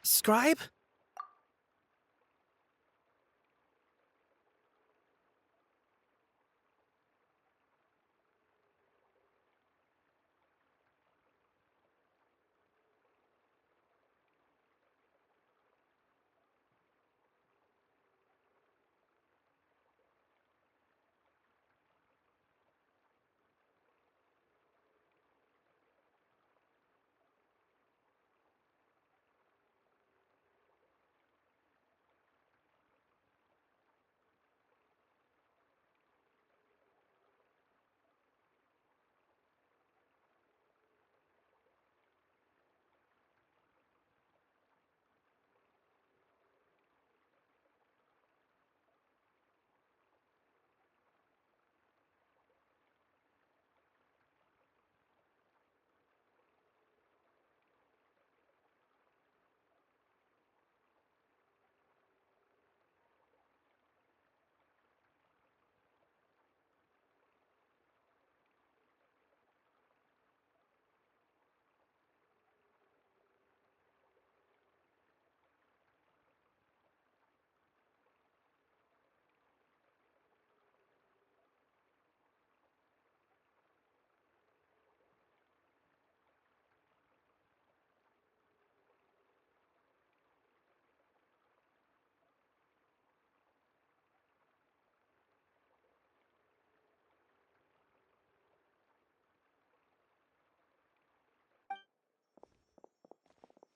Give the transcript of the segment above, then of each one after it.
Scribe?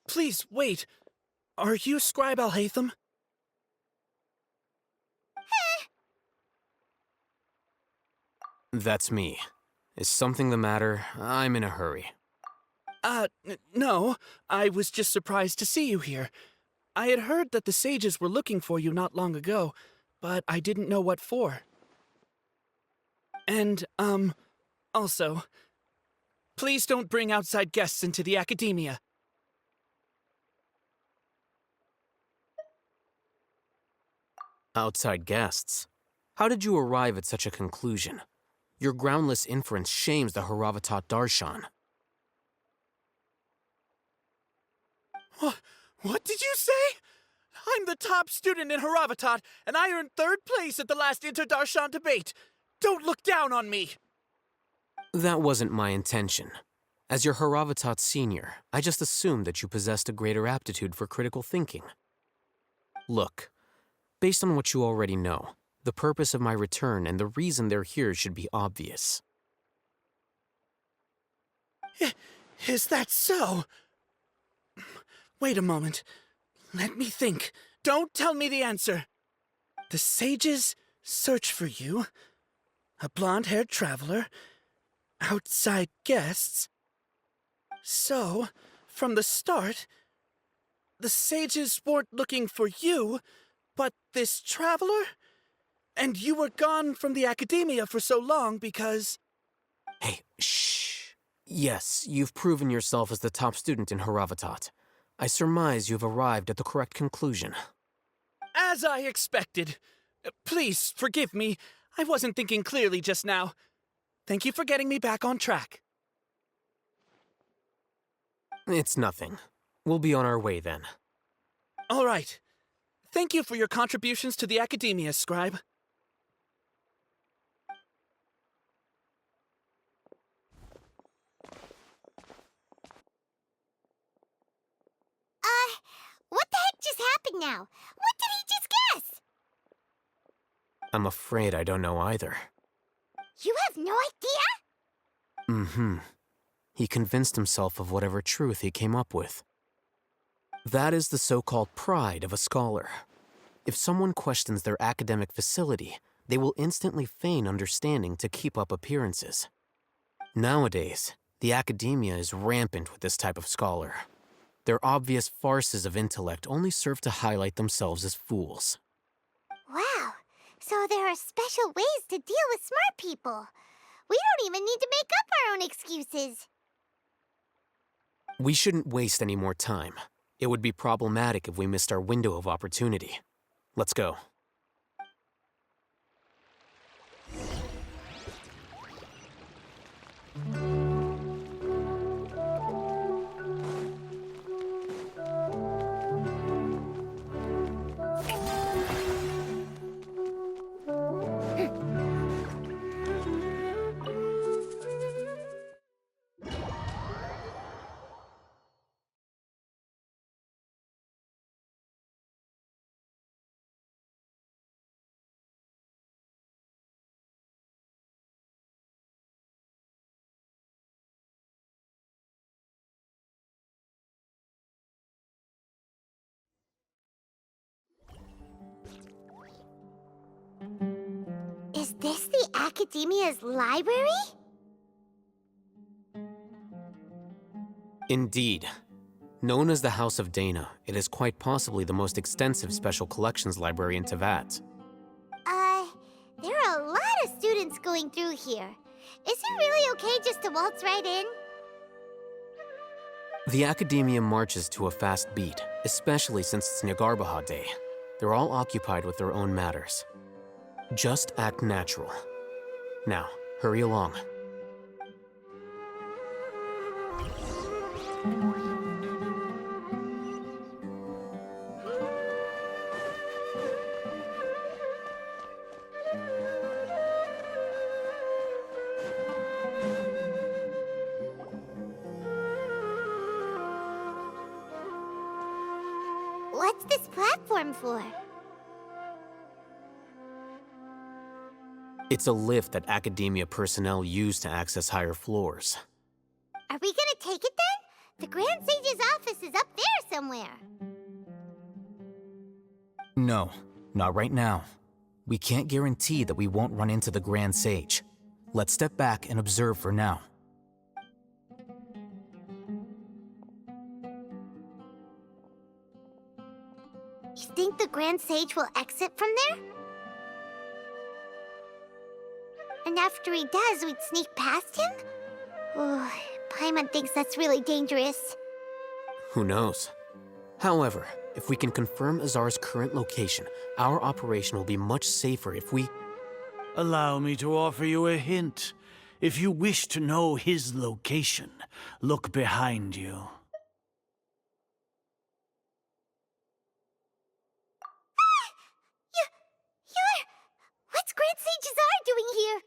Please, wait. Are you Scribe Alhaitham? That's me. Is something the matter? I'm in a hurry. No. I was just surprised to see you here. I had heard that the sages were looking for you not long ago, but I didn't know what for. And, also, please don't bring outside guests into the academia. Outside guests? How did you arrive at such a conclusion? Your groundless inference shames the Haravatat Darshan. What did you say? I'm the top student in Haravatat, and I earned 3rd place at the last Inter-Darshan debate. Don't look down on me! That wasn't my intention. As your Haravatat senior, I just assumed that you possessed a greater aptitude for critical thinking. Look, based on what you already know, the purpose of my return and the reason they're here should be obvious. Is that so? Wait a moment. Let me think. Don't tell me the answer. The sages search for you. A blonde-haired traveler. Outside guests. So, from the start, the sages weren't looking for you, but this traveler? And you were gone from the academia for so long because... Hey, shh. Yes, you've proven yourself as the top student in Haravatat. I surmise you've arrived at the correct conclusion. As I expected. Please, forgive me. I wasn't thinking clearly just now. Thank you for getting me back on track. It's nothing. We'll be on our way then. All right. Thank you for your contributions to the academia, Scribe. What the heck just happened now? What did he just guess? I'm afraid I don't know either. You have no idea? Mm-hmm. He convinced himself of whatever truth he came up with. That is the so-called pride of a scholar. If someone questions their academic facility, they will instantly feign understanding to keep up appearances. Nowadays, the academia is rampant with this type of scholar. Their obvious farces of intellect only serve to highlight themselves as fools. Wow, so there are special ways to deal with smart people. We don't even need to make up our own excuses. We shouldn't waste any more time. It would be problematic if we missed our window of opportunity. Let's go. this the Academia's library? Indeed. Known as the House of Dana, it is quite possibly the most extensive special collections library in Teyvat. There are a lot of students going through here. Is it really okay just to waltz right in? The Academia marches to a fast beat, especially since it's Nyargarbaha Day. They're all occupied with their own matters. Just act natural. Now, hurry along. What's this platform for? It's a lift that Academia personnel use to access higher floors. Are we gonna take it then? The Grand Sage's office is up there somewhere. No, not right now. We can't guarantee that we won't run into the Grand Sage. Let's step back and observe for now. You think the Grand Sage will exit from there? And after he does, we'd sneak past him? Oh, Paimon thinks that's really dangerous. Who knows? However, if we can confirm Azar's current location, our operation will be much safer if we... Allow me to offer you a hint. If you wish to know his location, look behind you. What's Grand Sage Azar doing here?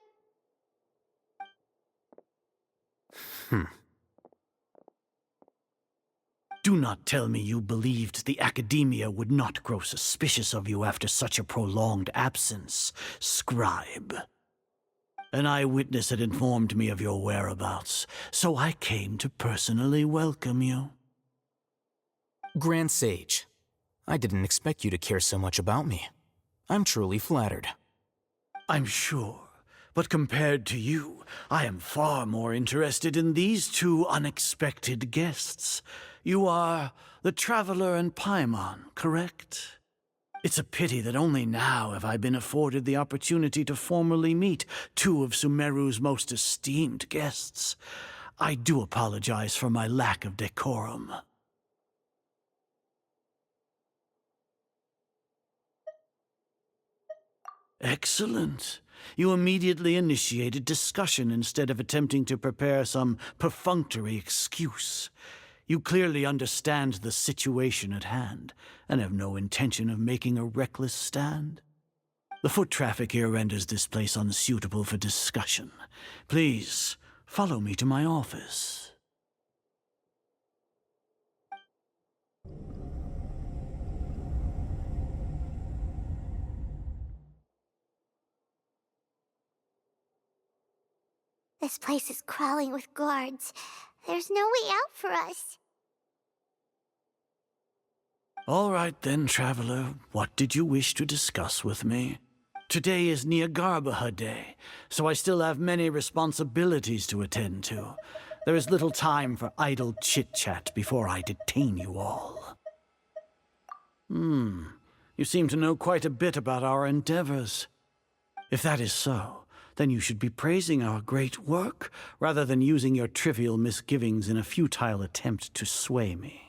Do not tell me you believed the Academia would not grow suspicious of you after such a prolonged absence, scribe. An eyewitness had informed me of your whereabouts, so I came to personally welcome you. Grand Sage, I didn't expect you to care so much about me. I'm truly flattered. I'm sure, but compared to you, I am far more interested in these two unexpected guests. You are the Traveler and Paimon, correct? It's a pity that only now have I been afforded the opportunity to formally meet two of Sumeru's most esteemed guests. I do apologize for my lack of decorum. Excellent. You immediately initiated discussion instead of attempting to prepare some perfunctory excuse. You clearly understand the situation at hand, and have no intention of making a reckless stand. The foot traffic here renders this place unsuitable for discussion. Please, follow me to my office. This place is crawling with guards. There's no way out for us. All right then, Traveler. What did you wish to discuss with me? Today is Nyargarbaha Day, so I still have many responsibilities to attend to. There is little time for idle chit-chat before I detain you all. You seem to know quite a bit about our endeavors. If that is so, then you should be praising our great work, rather than using your trivial misgivings in a futile attempt to sway me.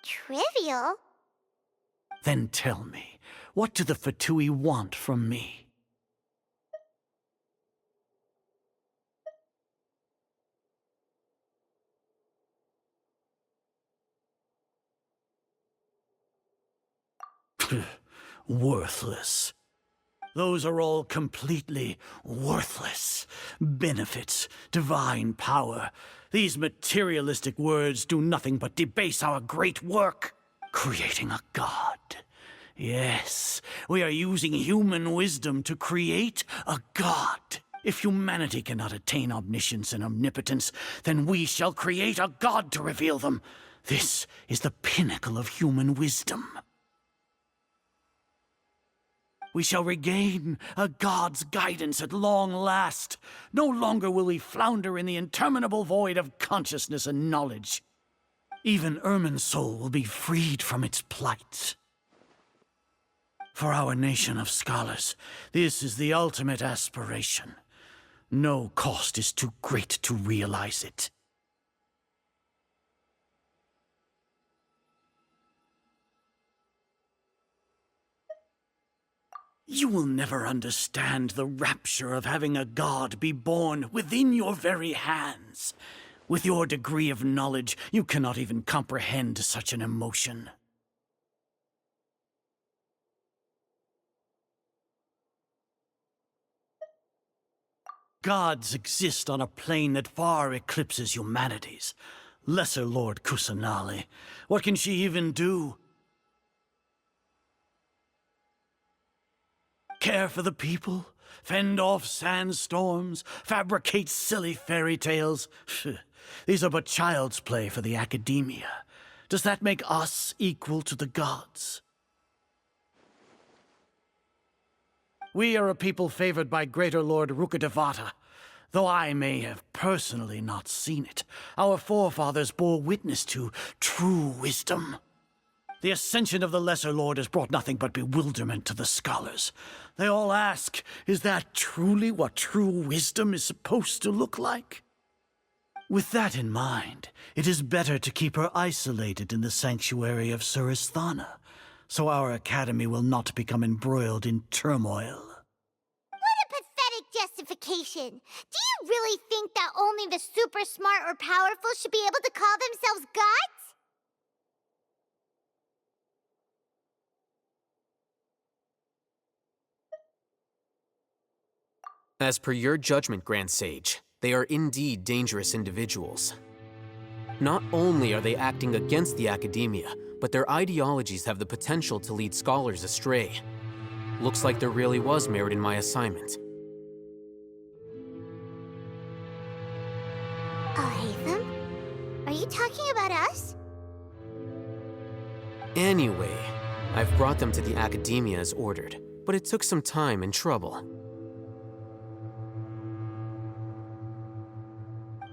Trivial? Then tell me, what do the Fatui want from me? Worthless. Those are all completely worthless. Benefits, divine power. These materialistic words do nothing but debase our great work. Creating a god. Yes, we are using human wisdom to create a god. If humanity cannot attain omniscience and omnipotence, then we shall create a god to reveal them. This is the pinnacle of human wisdom. We shall regain a god's guidance at long last. No longer will we flounder in the interminable void of consciousness and knowledge. Even Irminsul will be freed from its plight. For our nation of scholars, this is the ultimate aspiration. No cost is too great to realize it. You will never understand the rapture of having a god be born within your very hands. With your degree of knowledge, you cannot even comprehend such an emotion. Gods exist on a plane that far eclipses humanity's. Lesser Lord Kusanali, what can she even do? Care for the people? Fend off sandstorms? Fabricate silly fairy tales? These are but child's play for the academia. Does that make us equal to the gods? We are a people favored by Greater Lord Rukkhadevata. Though I may have personally not seen it, our forefathers bore witness to true wisdom. The ascension of the Lesser Lord has brought nothing but bewilderment to the scholars. They all ask, is that truly what true wisdom is supposed to look like? With that in mind, it is better to keep her isolated in the sanctuary of Suristhana, so our academy will not become embroiled in turmoil. What a pathetic justification! Do you really think that only the super smart or powerful should be able to call themselves gods? As per your judgment, Grand Sage, they are indeed dangerous individuals. Not only are they acting against the academia, but their ideologies have the potential to lead scholars astray. Looks like there really was merit in my assignment. Hatham? Are you talking about us? Anyway, I've brought them to the academia as ordered, but it took some time and trouble.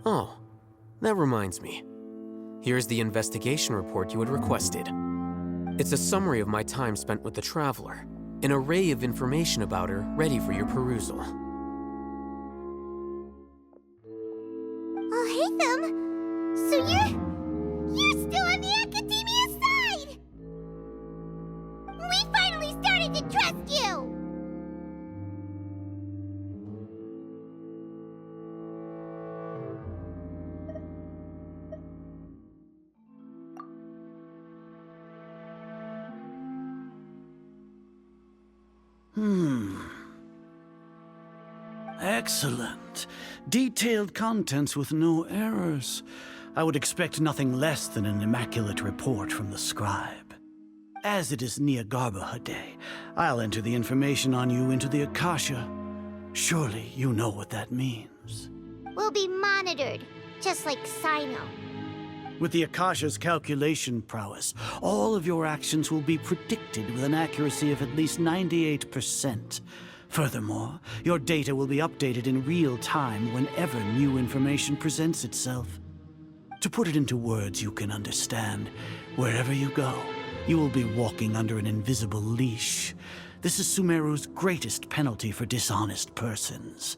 Oh, that reminds me. Here's the investigation report you had requested. It's a summary of my time spent with the Traveler, an array of information about her ready for your perusal. Hatham? So you're still on the academia side! We finally started to trust you! Excellent. Detailed contents with no errors. I would expect nothing less than an immaculate report from the scribe. As it is Niagarbaha Day, I'll enter the information on you into the Akasha. Surely you know what that means. We'll be monitored, just like Sino. With the Akasha's calculation prowess, all of your actions will be predicted with an accuracy of at least 98%. Furthermore, your data will be updated in real time whenever new information presents itself. To put it into words you can understand, wherever you go, you will be walking under an invisible leash. This is Sumeru's greatest penalty for dishonest persons.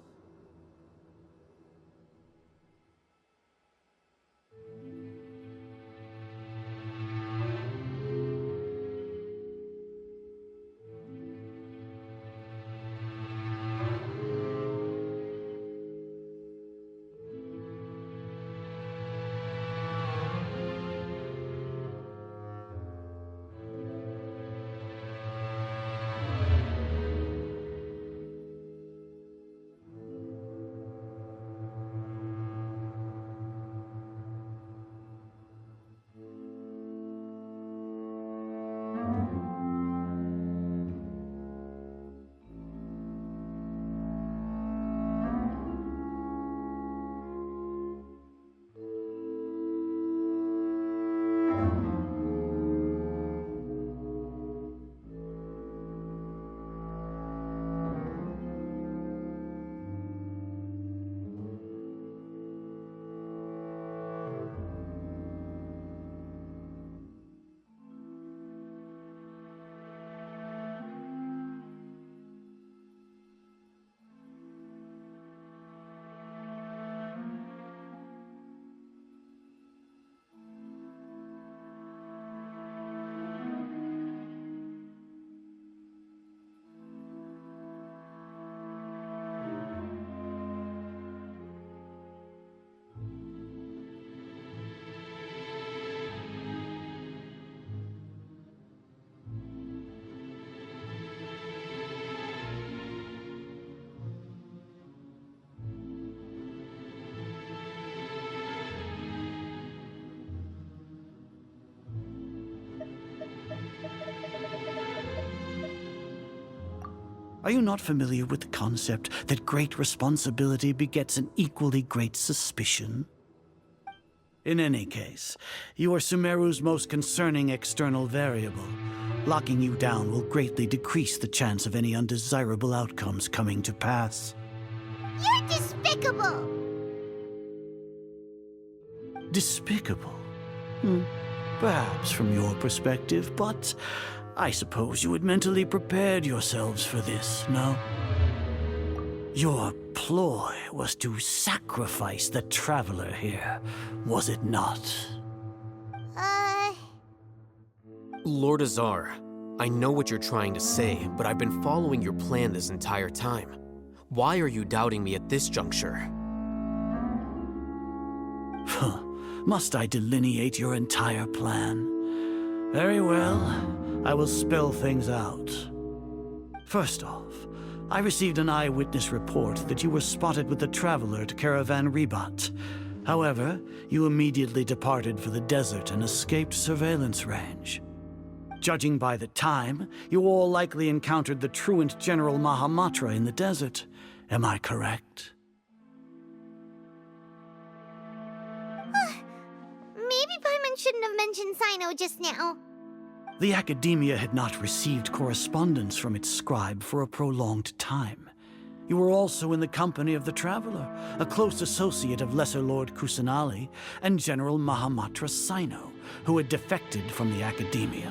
Are you not familiar with the concept that great responsibility begets an equally great suspicion? In any case, you are Sumeru's most concerning external variable. Locking you down will greatly decrease the chance of any undesirable outcomes coming to pass. You're despicable! Despicable? Perhaps from your perspective, but I suppose you had mentally prepared yourselves for this, no? Your ploy was to sacrifice the traveler here, was it not? Lord Azar, I know what you're trying to say, but I've been following your plan this entire time. Why are you doubting me at this juncture? Must I delineate your entire plan? Very well, I will spell things out. First off, I received an eyewitness report that you were spotted with the traveler at Caravan Ribat. However, you immediately departed for the desert and escaped surveillance range. Judging by the time, you all likely encountered the truant General Mahamatra in the desert. Am I correct? Maybe Paimon shouldn't have mentioned Sino just now. The Academia had not received correspondence from its scribe for a prolonged time. You were also in the company of the Traveler, a close associate of Lesser Lord Kusanali and General Mahamatra Sino, who had defected from the Academia.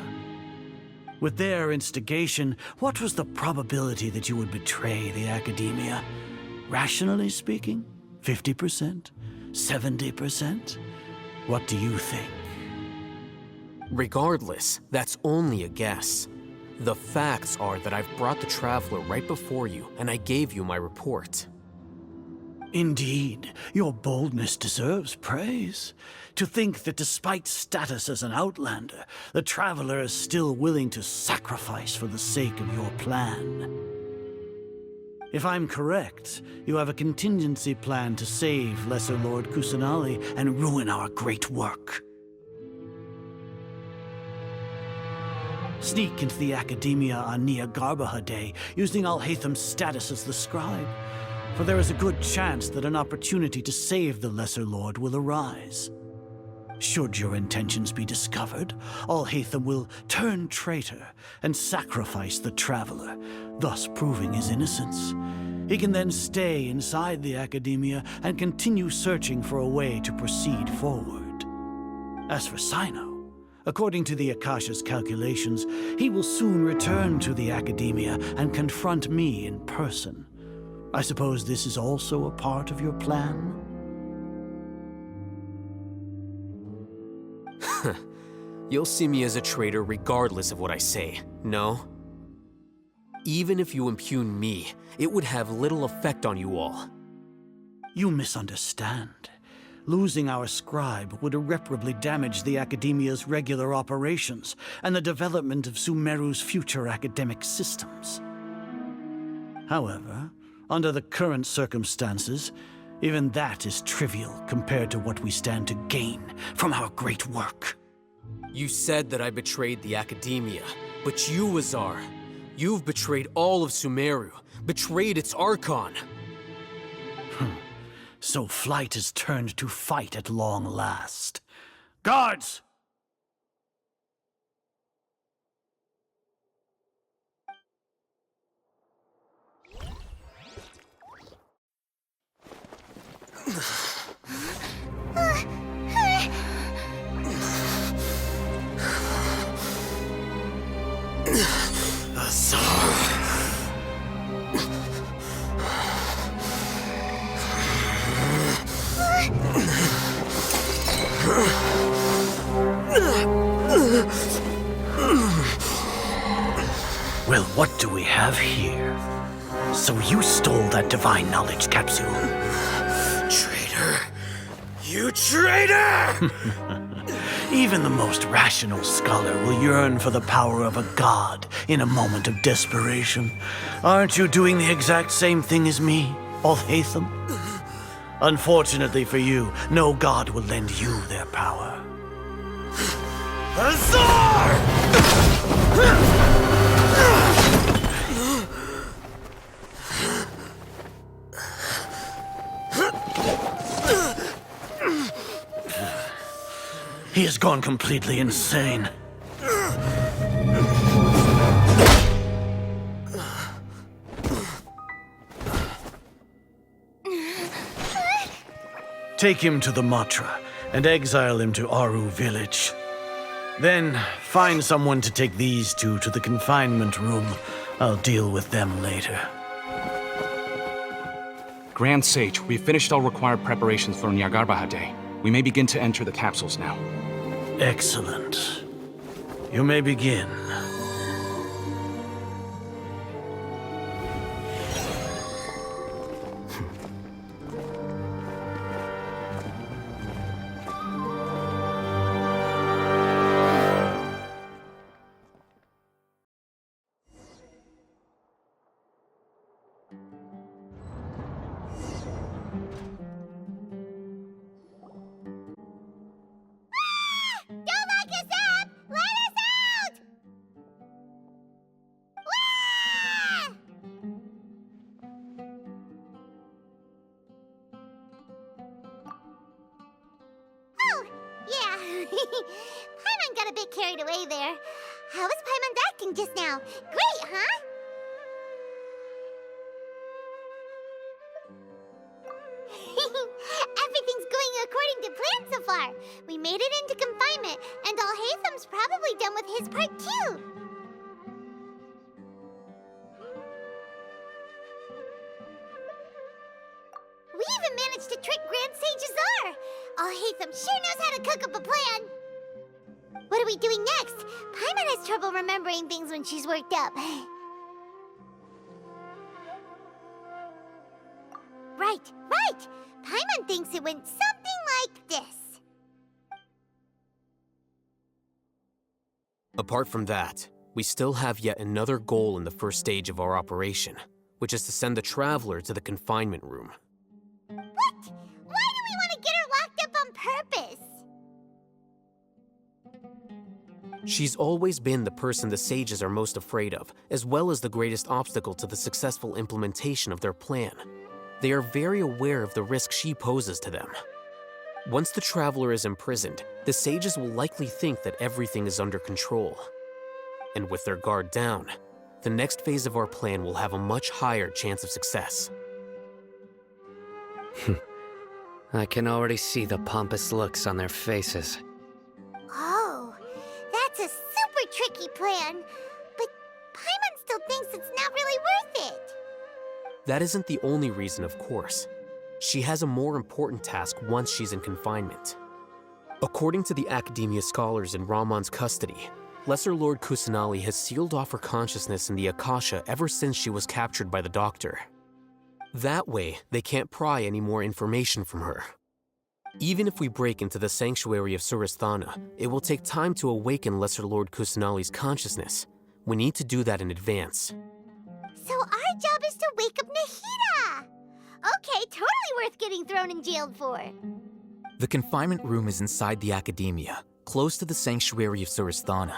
With their instigation, what was the probability that you would betray the Academia? Rationally speaking, 50%? 70%? What do you think? Regardless, that's only a guess. The facts are that I've brought the Traveler right before you, and I gave you my report. Indeed, your boldness deserves praise. To think that despite status as an outlander, the Traveler is still willing to sacrifice for the sake of your plan. If I'm correct, you have a contingency plan to save Lesser Lord Kusanali and ruin our great work. Sneak into the Academia on Nia Garbaha Day, using Alhaitham's status as the scribe. For there is a good chance that an opportunity to save the Lesser Lord will arise. Should your intentions be discovered, Alhaitham will turn traitor and sacrifice the Traveler, thus proving his innocence. He can then stay inside the Academia and continue searching for a way to proceed forward. As for Sino, according to the Akasha's calculations, he will soon return to the Academia and confront me in person. I suppose this is also a part of your plan? You'll see me as a traitor regardless of what I say, no? Even if you impugn me, it would have little effect on you all. You misunderstand. Losing our scribe would irreparably damage the Academia's regular operations and the development of Sumeru's future academic systems. However, under the current circumstances, even that is trivial compared to what we stand to gain from our great work. You said that I betrayed the Academia, but you, Azar, you've betrayed all of Sumeru, betrayed its Archon. So flight has turned to fight at long last. Guards! Well, what do we have here? So you stole that divine knowledge capsule. Traitor! You traitor! Even the most rational scholar will yearn for the power of a god in a moment of desperation. Aren't you doing the exact same thing as me, Alhaitham? Unfortunately for you, no god will lend you their power. Azar! He has gone completely insane. Take him to the Matra and exile him to Aru village. Then find someone to take these two to the confinement room. I'll deal with them later. Grand Sage, we've finished all required preparations for Nyargarbaha Day. We may begin to enter the capsules now. Excellent. You may begin. Don't lock us up! Let us out! Wah! Oh, yeah. Paimon got a bit carried away there. How was Paimon's acting just now? Great, huh? Everything's going according to plan so far. We made it into confinement, and Alhaitham's probably done with his part too. We even managed to trick Grand Sage Azar. Alhaitham sure knows how to cook up a plan. What are we doing next? Paimon has trouble remembering things when she's worked up. Right. Paimon thinks it went something like this. Apart from that, we still have yet another goal in the first stage of our operation, which is to send the Traveler to the confinement room. What? Why do we want to get her locked up on purpose? She's always been the person the sages are most afraid of, as well as the greatest obstacle to the successful implementation of their plan. They are very aware of the risk she poses to them. Once the Traveler is imprisoned, the sages will likely think that everything is under control. And with their guard down, the next phase of our plan will have a much higher chance of success. I can already see the pompous looks on their faces. Oh, that's a super tricky plan. But Paimon still thinks it's not really worth it. That isn't the only reason, of course. She has a more important task once she's in confinement. According to the Academia scholars in Ramon's custody, Lesser Lord Kusanali has sealed off her consciousness in the Akasha ever since she was captured by the Doctor. That way, they can't pry any more information from her. Even if we break into the sanctuary of Suristhana, it will take time to awaken Lesser Lord Kusanali's consciousness. We need to do that in advance. So our job is to wake up Nahida! Okay, totally worth getting thrown in jail for. The confinement room is inside the Academia, close to the sanctuary of Suristhana.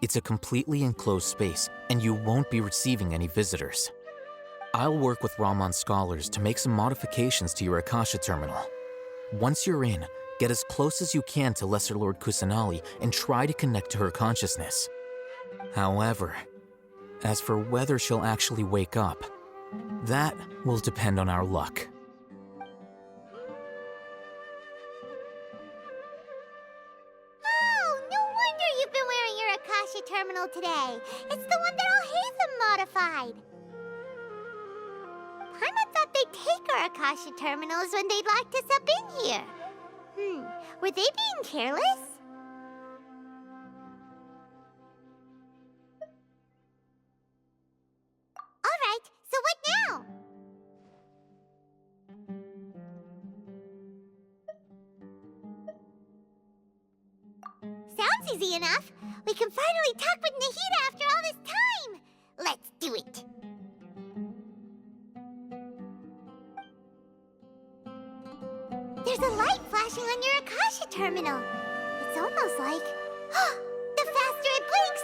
It's a completely enclosed space, and you won't be receiving any visitors. I'll work with Ramon's scholars to make some modifications to your Akasha terminal. Once you're in, get as close as you can to Lesser Lord Kusanali and try to connect to her consciousness. However, as for whether she'll actually wake up, that will depend on our luck. Oh, no wonder you've been wearing your Akasha terminal today. It's the one that Alhaitham modified. Paimon thought they'd take our Akasha terminals when they locked us up in here. Were they being careless? Alright, so what now? Sounds easy enough. We can finally talk with Nahida after all this time. Let's do it. There's a light flashing on your Akasha terminal. It's almost like... the faster it blinks,